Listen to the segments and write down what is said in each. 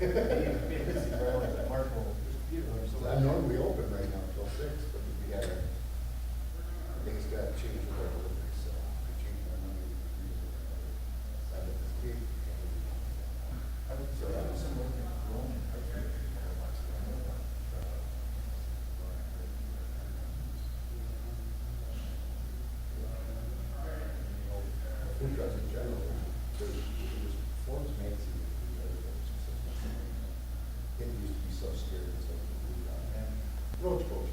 I normally open right now till 6, but we got things got changed with our delivery, so we changed our money. So that was food trucks in general, there's Forbes magazine. It used to be so scary, so roach potions.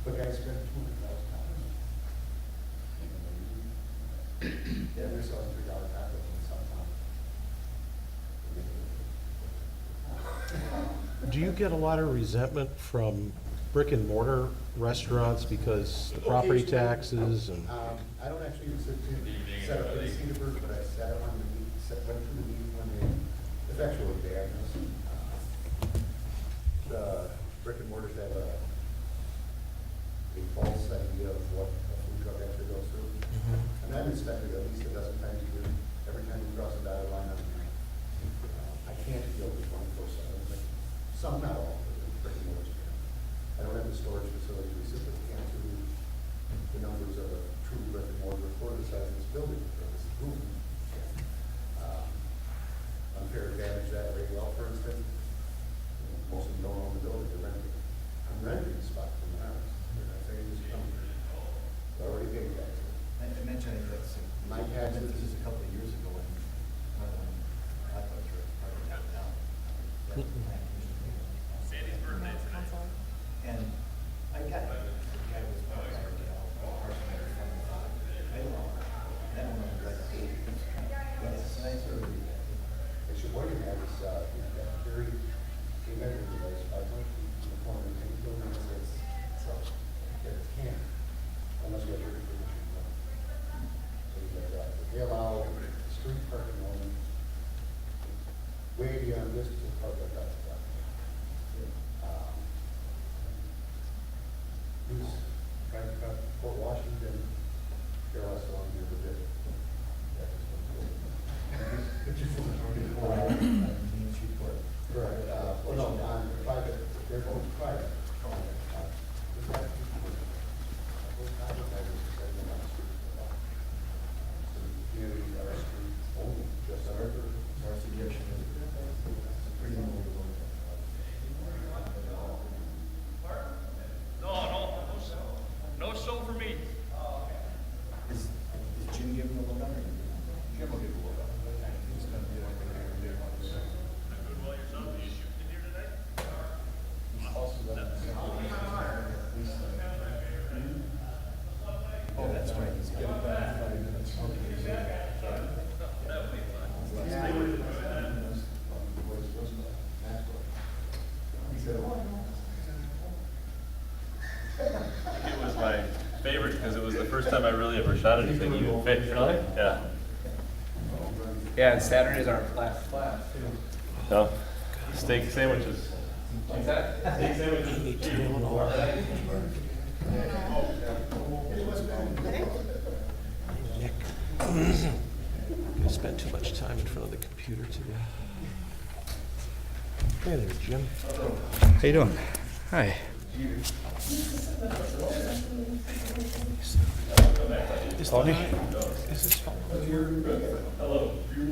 But I spent $200,000. Yeah, they're selling $3 tacos in some town. Do you get a lot of resentment from brick and mortar restaurants because the property taxes and? I don't actually set up in Cedarburg, but I sat on the meeting, went through the meeting when they, it's actually badness. The brick and mortars have a false idea of what a food truck actually goes through. And I've inspected at least a dozen times a year, every time we cross a dotted line on I can't deal with 24/7. Some, not all, but brick and mortars can. I don't have the storage facility, we simply can't do the numbers of a true brick and mortar for the size of this building, for this room. Unfair advantage that way, well, for instance, most of them don't own the building, they're renting. I'm renting a spot from the house, they're not saying this company. They're already paying taxes. I mentioned that's My taxes. This is a couple of years ago when I thought you were part of that now. Sandy's birthday tonight. And I got it. The guy was part of it, I don't know. That one was like 8. But it's nice already. Actually, what you have is, you've got very, they measure the place 500 feet from the corner, and you building says, so, yeah, it's can, unless you have your permission. So you got that. They allow street parking only, way beyond this to park like that. Who's trying to cut Fort Washington, they're also on here with it. Correct, well, no, on private, they're both private. Communities are street only, just our suggestion is pretty No show for me. Is Jim giving a look on it? Jim will give a look on it. He's gonna do it. Good well yourself. Are you shooting in here today? He's also got oh, that's right. He's got 5 minutes. It was my favorite because it was the first time I really ever shot anything even fit. Really? Yeah. Yeah, and Saturdays are class. No. Steak sandwiches. What's that? Steak sandwiches. Nick, you spend too much time in front of the computer today. Hey there, Jim. How you doing? Hi. Is Tony? Is this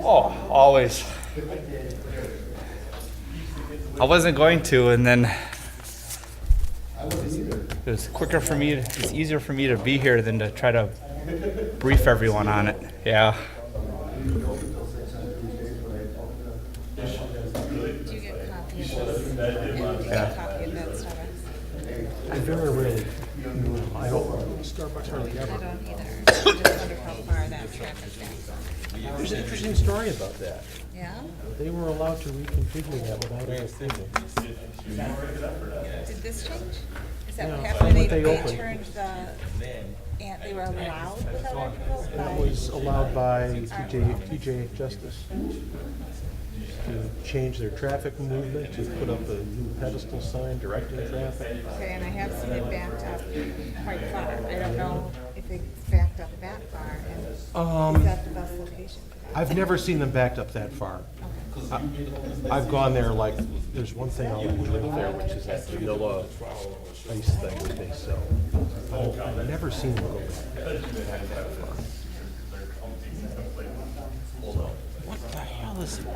Oh, always. I wasn't going to, and then it was quicker for me. It's easier for me to be here than to try to brief everyone on it. Yeah. Do you get copy of this? Yeah, do you get a copy of that Starbucks? I very rarely, I don't, Starbucks hardly I ever. don't either. I just wonder how far that traffic goes. There's an interesting story about that. Yeah? They were allowed to reconfigure that without us thinking. Did this change? Is that what Yeah, happened? when they They opened. turned and they were allowed without approval? That was allowed by TJ Justice. to change their traffic movement, to put up a new pedestal sign directing traffic. Okay, and I have seen it backed up quite far. I don't know if it's backed up that far, and is that the best location for that? I've never seen them backed up that far. I've gone there, like, there's one thing I'll drink there, which is that vanilla ice thing that they sell. I've never seen them go back that far. What the hell is it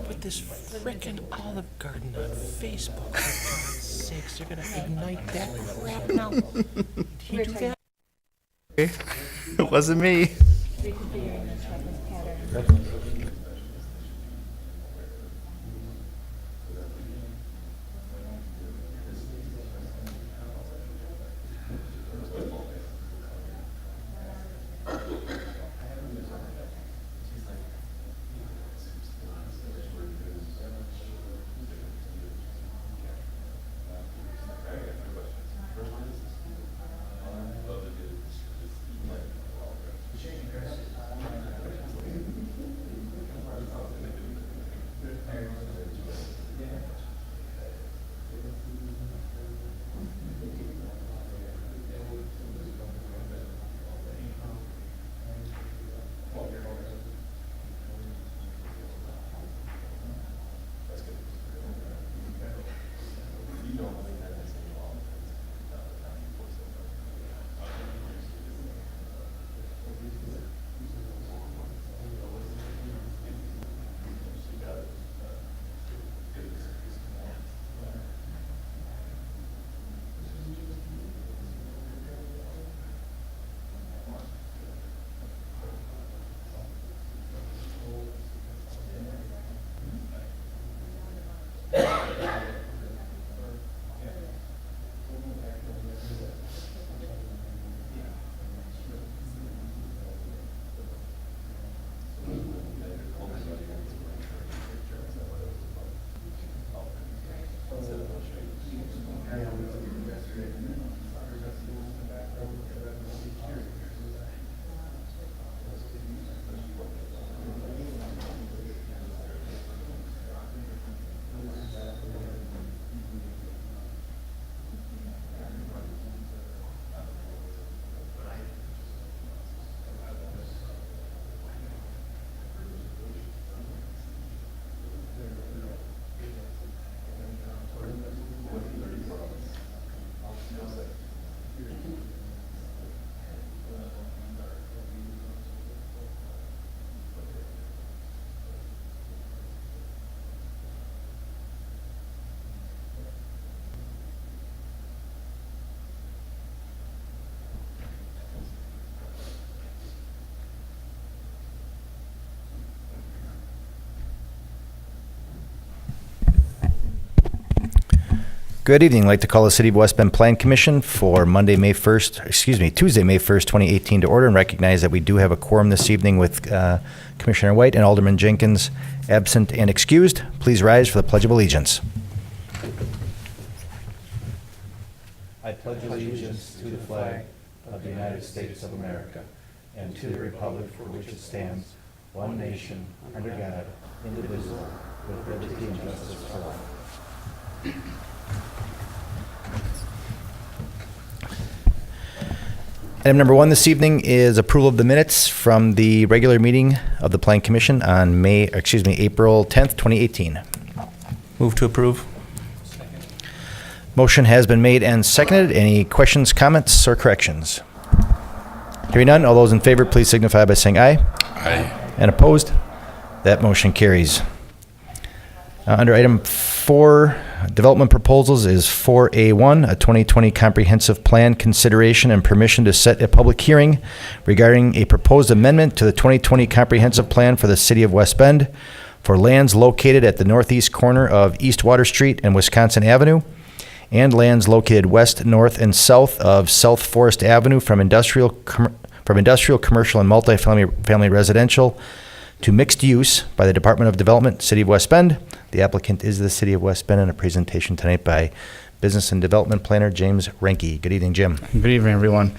with this frickin' Olive Garden on Facebook? For God's sakes, they're gonna ignite that crap now. Did he do that? It wasn't me. Reconfiguring the traffic pattern. Good evening. I'd like to call the City of West Bend Plan Commission for Tuesday, May 1st, 2018 to order, and recognize that we do have a quorum this evening with Commissioner White and Alderman Jenkins absent and excused. Please rise for the Pledge of Allegiance. I pledge allegiance to the flag of the United States of America and to the republic for which it stands, one nation, under God, indivisible, with liberty and justice for all. Item number 1 this evening is approval of the minutes from the regular meeting of the Plan Commission on April 10th, 2018. Move to approve. Motion has been made and seconded. Any questions, comments, or corrections? Hearing none, all those in favor, please signify by saying aye. Aye. And opposed? That motion carries. Under item 4, development proposals is 4A1, a 2020 comprehensive plan consideration and permission to set a public hearing regarding a proposed amendment to the 2020 comprehensive plan for the City of West Bend for lands located at the northeast corner of East Water Street and Wisconsin Avenue, and lands located west, north, and south of South Forest Avenue from industrial, commercial, and multifamily residential to mixed use by the Department of Development, City of West Bend. The applicant is the City of West Bend, and a presentation tonight by Business and Development Planner James Renke. Good evening, Jim. Good evening, everyone.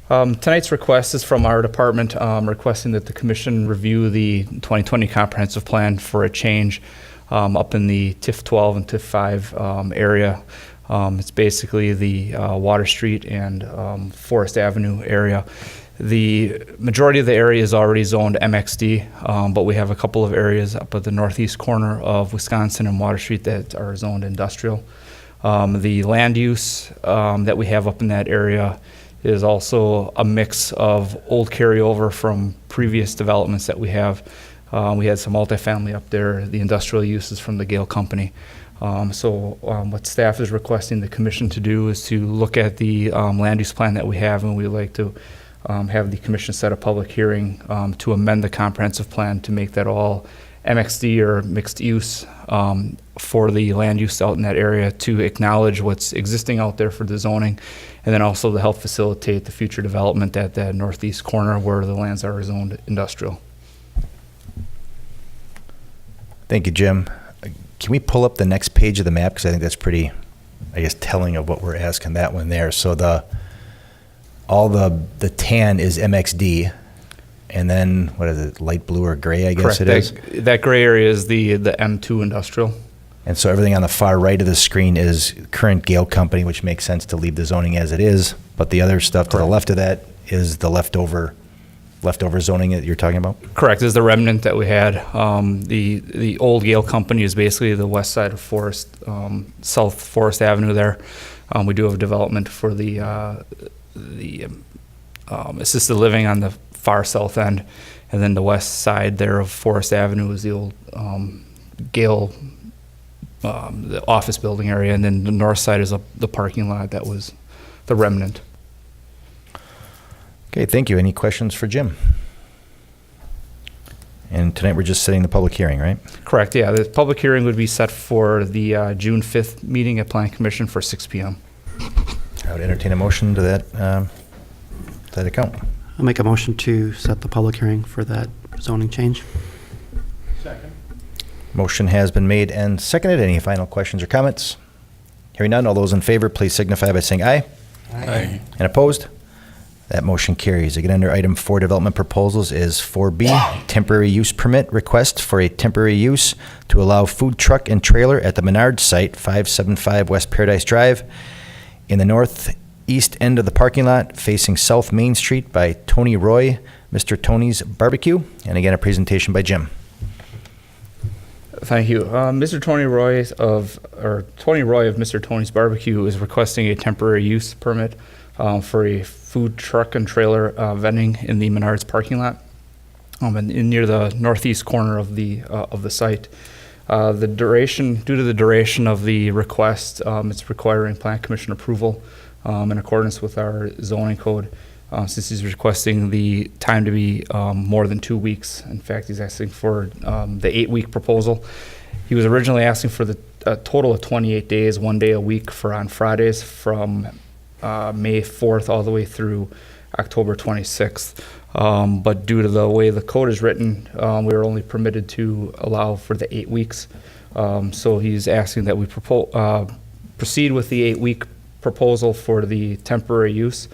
Tonight's request is from our department requesting that the commission review the 2020 comprehensive plan for a change. up in the TIF 12 and TIF 5 area. It's basically the Water Street and Forest Avenue area. The majority of the area is already zoned MXD, but we have a couple of areas up at the northeast corner of Wisconsin and Water Street that are zoned industrial. The land use that we have up in that area is also a mix of old carryover from previous developments that we have. We had some multifamily up there, the industrial uses from the Gale Company. What staff is requesting the commission to do is to look at the land use plan that we have, and we'd like to have the commission set a public hearing to amend the comprehensive plan to make that all MXD or mixed use for the land use out in that area, to acknowledge what's existing out there for the zoning, and then also to help facilitate the future development at that northeast corner where the lands are zoned industrial. Thank you, Jim. Can we pull up the next page of the map? Because I think that's pretty, I guess, telling of what we're asking, that one there. So all the tan is MXD, and then what is it, light blue or gray, I guess it is? That gray area is the M2 industrial. And so everything on the far right of the screen is current Gale Company, which makes sense to leave the zoning as it is. But the other stuff to the left of that is the leftover zoning that you're talking about? Correct, is the remnant that we had. The old Gale Company is basically the west side of South Forest Avenue there. We do have development for the assisted living on the far south end, and then the west side there of Forest Avenue is the old Gale, the office building area, and then the north side is the parking lot that was the remnant. Okay, thank you. Any questions for Jim? And tonight we're just setting the public hearing, right? Correct, yeah. The public hearing would be set for the June 5th meeting at Plan Commission for 6 p.m. I would entertain a motion to that account. I'll make a motion to set the public hearing for that zoning change. Second. Motion has been made and seconded. Any final questions or comments? Hearing none, all those in favor, please signify by saying aye. Aye. And opposed? That motion carries. Again, under item 4, development proposals, is 4B, temporary use permit request for a temporary use to allow food truck and trailer at the Menards site, 575 West Paradise Drive, in the northeast end of the parking lot, facing South Main Street, by Tony Roy, Mr. Tony's Barbecue. And again, a presentation by Jim. Thank you. Mr. Tony Roy of Mr. Tony's Barbecue is requesting a temporary use permit for a food truck and trailer vending in the Menards parking lot, and near the northeast corner of the site. Due to the duration of the request, it's requiring Plan Commission approval in accordance with our zoning code. Since he's requesting the time to be more than 2 weeks. In fact, he's asking for the 8-week proposal. He was originally asking for a total of 28 days, 1 day a week on Fridays from May 4th all the way through October 26th. But due to the way the code is written, we were only permitted to allow for the 8 weeks. So he's asking that we proceed with the 8-week proposal for the temporary use.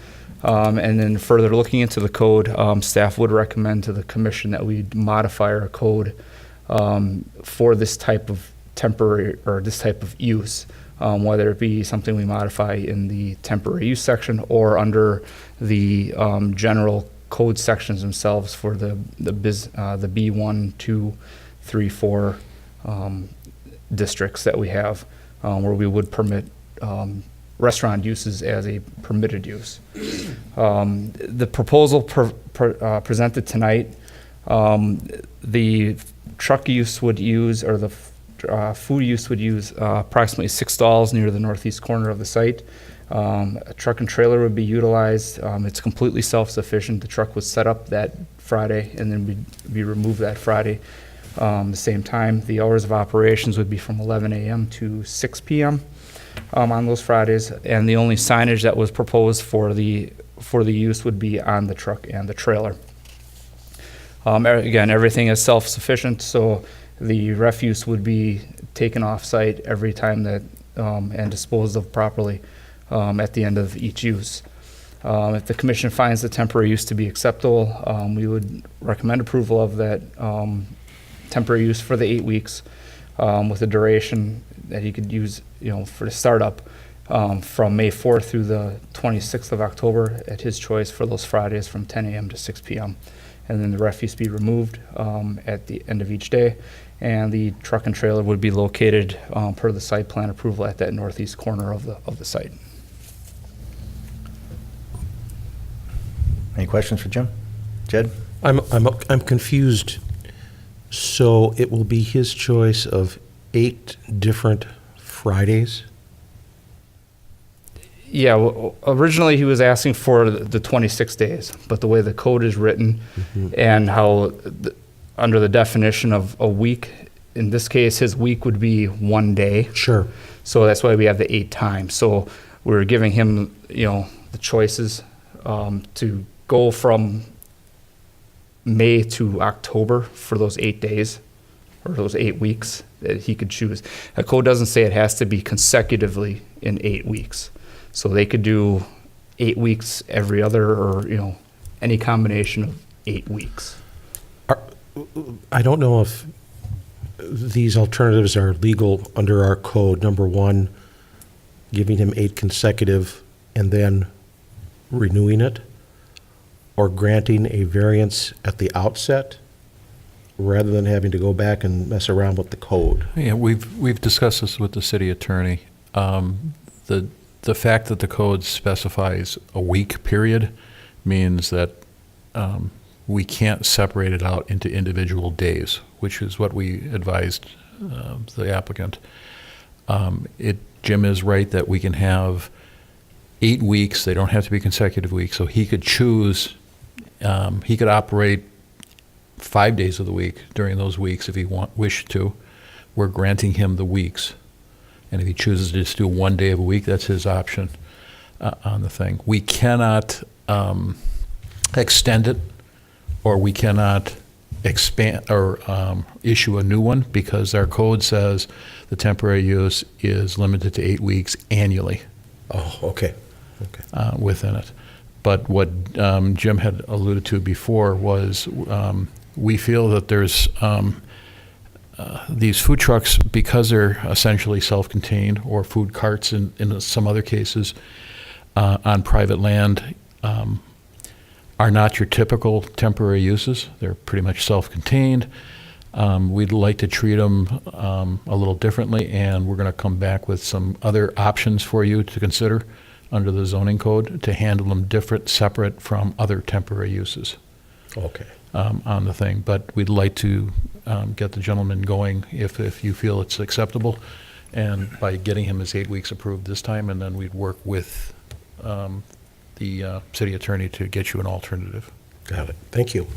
And then further looking into the code, staff would recommend to the commission that we modify our code for this type of temporary or this type of use, whether it be something we modify in the temporary use section or under the general code sections themselves for the B1, 2, 3, 4 districts that we have, where we would permit restaurant uses as a permitted use. The proposal presented tonight, the truck use would use, or the food use would use approximately 6 stalls near the northeast corner of the site. A truck and trailer would be utilized. It's completely self-sufficient. The truck was set up that Friday and then would be removed that Friday. The same time, the hours of operations would be from 11 a.m. to 6 p.m. On those Fridays, and the only signage that was proposed for the use would be on the truck and the trailer. Again, everything is self-sufficient, so the refuse would be taken off-site every time that and disposed of properly at the end of each use. If the commission finds the temporary use to be acceptable, we would recommend approval of that temporary use for the 8 weeks. with a duration that he could use, for the startup from May 4th through the 26th of October at his choice for those Fridays from 10 a.m. to 6 p.m. And then the refuse be removed at the end of each day. And the truck and trailer would be located per the site plan approval at that northeast corner of the site. Any questions for Jim? Jed? I'm confused. So it will be his choice of 8 different Fridays? Yeah, well, originally he was asking for the 26 days, but the way the code is written and how under the definition of a week, in this case, his week would be 1 day. Sure. So that's why we have the 8 times. So we're giving him, the choices to go from May to October for those 8 days or those 8 weeks that he could choose. The code doesn't say it has to be consecutively in 8 weeks. So they could do 8 weeks every other, or, any combination of 8 weeks. I don't know if these alternatives are legal under our code. Number one, giving him 8 consecutive and then renewing it, or granting a variance at the outset rather than having to go back and mess around with the code. Yeah, we've discussed this with the city attorney. The fact that the code specifies a week period means that we can't separate it out into individual days, which is what we advised the applicant. Jim is right that we can have 8 weeks. They don't have to be consecutive weeks. So he could choose, he could operate 5 days of the week during those weeks if he wished to. We're granting him the weeks. And if he chooses to just do 1 day of a week, that's his option on the thing. We cannot extend it, or we cannot expand or issue a new one, because our code says the temporary use is limited to 8 weeks annually. Oh, okay. Within it. But what Jim had alluded to before was we feel that there's these food trucks, because they're essentially self-contained, or food carts in some other cases, on private land, are not your typical temporary uses. They're pretty much self-contained. We'd like to treat them a little differently, and we're going to come back with some other options for you to consider under the zoning code to handle them separate from other temporary uses. Okay. On the thing. But we'd like to get the gentleman going if you feel it's acceptable, and by getting him his 8 weeks approved this time, and then we'd work with the city attorney to get you an alternative. Got it. Thank you.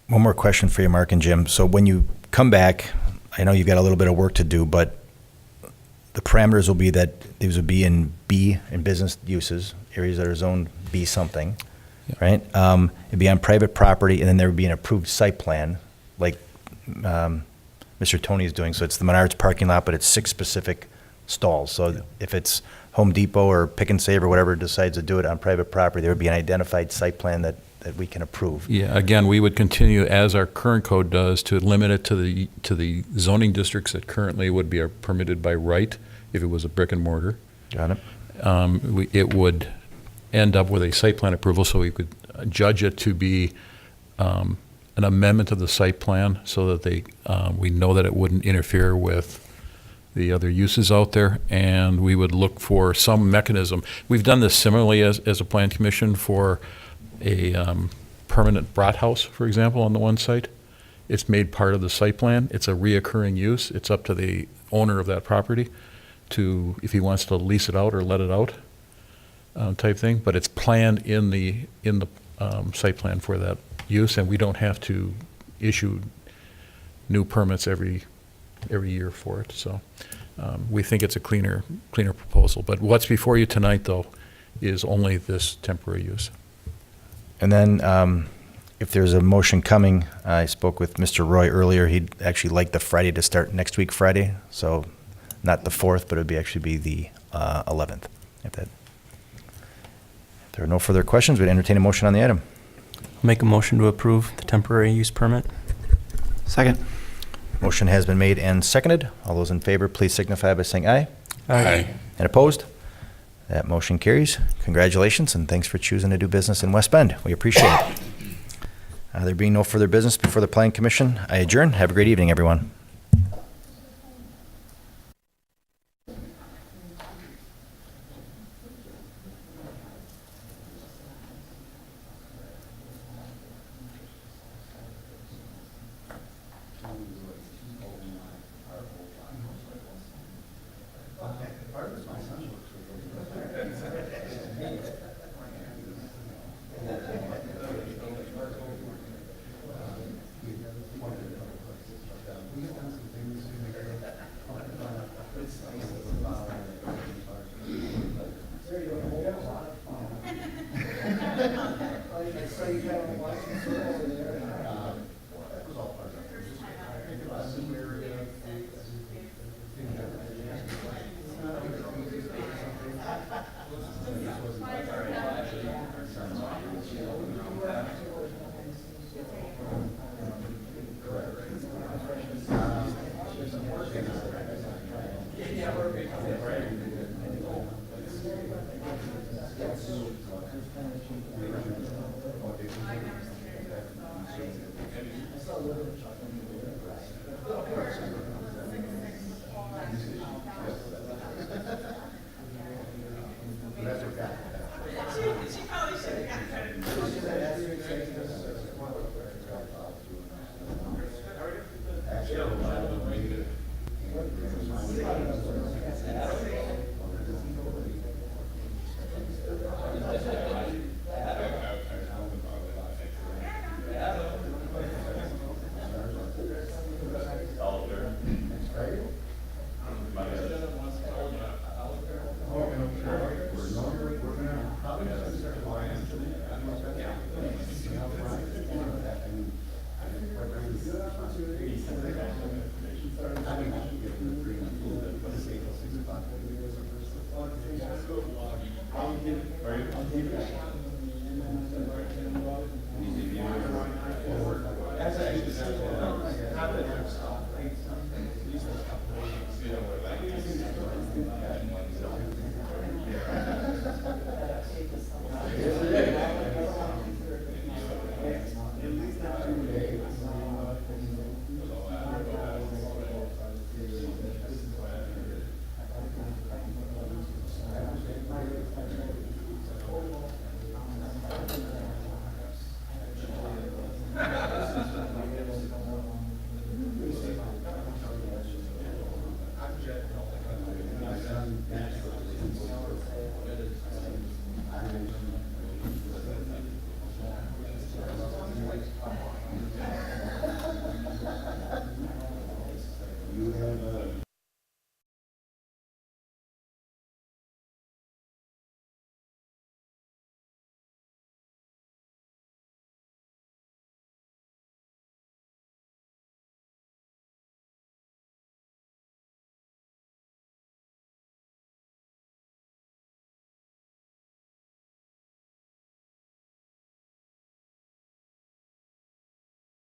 One more question for you, Mark and Jim. So when you come back, I know you've got a little bit of work to do, but the parameters will be that these would be in B, in business uses, areas that are zoned B something, right? It'd be on private property, and then there would be an approved site plan, like Mr. Tony is doing. So it's the Menards parking lot, but it's 6 specific stalls. So if it's Home Depot or Pick and Save or whatever decides to do it on private property, there would be an identified site plan that we can approve. Yeah, again, we would continue, as our current code does, to limit it to the zoning districts that currently would be permitted by right if it was a brick and mortar. Got it. It would end up with a site plan approval, so we could judge it to be an amendment of the site plan, so that we know that it wouldn't interfere with the other uses out there, and we would look for some mechanism. We've done this similarly as a plan commission for a permanent brat house, for example, on the one site. It's made part of the site plan. It's a reoccurring use. It's up to the owner of that property to, if he wants to lease it out or let it out, type thing. But it's planned in the site plan for that use, and we don't have to issue new permits every year for it. So we think it's a cleaner proposal. But what's before you tonight, though, is only this temporary use. And then if there's a motion coming, I spoke with Mr. Roy earlier. He'd actually like the Friday to start next week Friday. So not the 4th, but it would actually be the 11th. If there are no further questions, we'd entertain a motion on the item. Make a motion to approve the temporary use permit. Second. Motion has been made and seconded. All those in favor, please signify by saying aye. Aye. And opposed? That motion carries. Congratulations, and thanks for choosing to do business in West Bend. We appreciate it. There being no further business before the Planning Commission, I adjourn. Have a great evening, everyone.